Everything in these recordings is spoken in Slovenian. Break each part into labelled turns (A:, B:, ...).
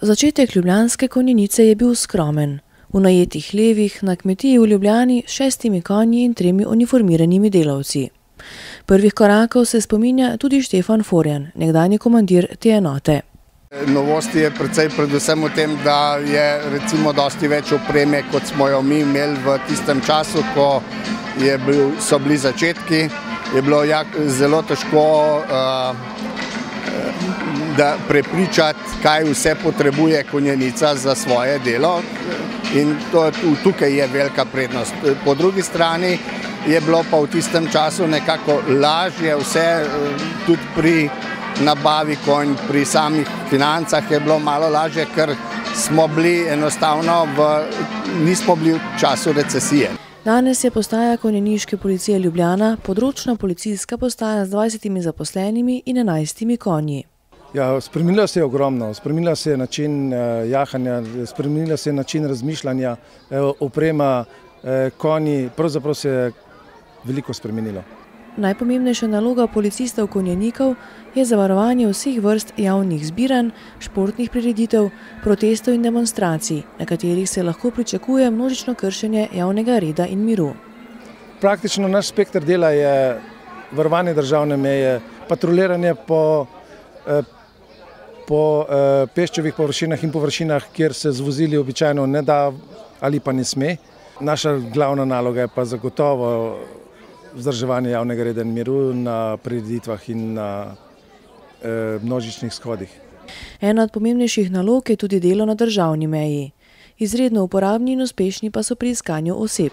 A: Začetek ljubljanske konjenice je bil skromen. V najetih hlevih na kmetiji v Ljubljani s 6 konji in 3 uniformiranimi delavci. Prvih korakov se spominja tudi Štefan Forjan, nekdanji komandir te enote.
B: Novost je predvsem v tem, da je recimo dosti več opreme, kot smo jo mi imeli v tistem času, ko so bili začetki. Je bilo zelo težko prepričati, kaj vse potrebuje konjenica za svoje delo, in tukaj je velika prednost. Po drugi strani je bilo pa v tistem času nekako lažje vse, tudi pri nabavi konj, pri samih financah je bilo malo lažje, ker smo bili enostavno nismo bili v času recesije.
A: Danes je postaja konjeniške policije Ljubljana področna policijska postaja z 20 zaposlenimi in 11 konji.
C: Ja, spremenila se je ogromno, spremenila se je način jahanja, spremenila se je način razmišljanja, oprema, konji, pravzaprav se je veliko spremenilo.
A: Najpomembnejša naloga policistov konjenikov je zavarovanje vseh vrst javnih zbiranj, športnih prireditev, protestov in demonstracij, na katerih se lahko pričakuje množično kršenje javnega reda in miru.
C: Praktično naš spekter dela je varovanje državne meje, patruliranje po peščevih površinah in površinah, kjer se z vozili običajno ne da ali pa ne sme. Naša glavna naloga je pa zagotovo vzdrževanje javnega reda in miru na prireditvah in na množičnih shodih.
A: Ena od pomembnejših nalog je tudi delo na državni meji. Izredno uporabni in uspešni pa so pri iskanju oseb.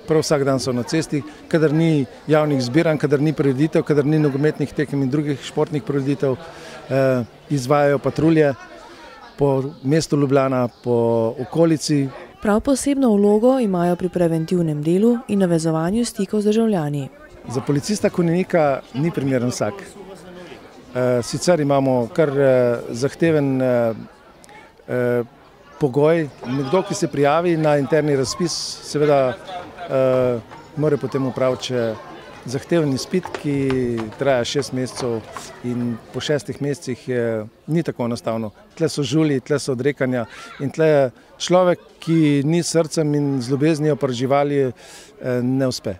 C: Prav vsak dan so na cesti, kadar ni javnih zbiranj, kadar ni prireditev, kadar ni nogometnih tekem in drugih športnih prireditev, izvajajo patrulje po mestu Ljubljana, po okolici.
A: Prav posebno vlogo imajo pri preventivnem delu in navezovanju stikov z državljani.
C: Za policista konjenika ni primeren vsak. Sicer imamo kar zahteven pogoj. Nekdo, ki se prijavi na interni razpis, seveda mora potem opraviti zahteven izpit, ki traja 6 mesecev, in po 6 mesecih ni tako enostavno. Tle so žulji, tle so odrekanja in tle človek, ki ni s srcem in z ljubeznijo pri živali, ne uspe.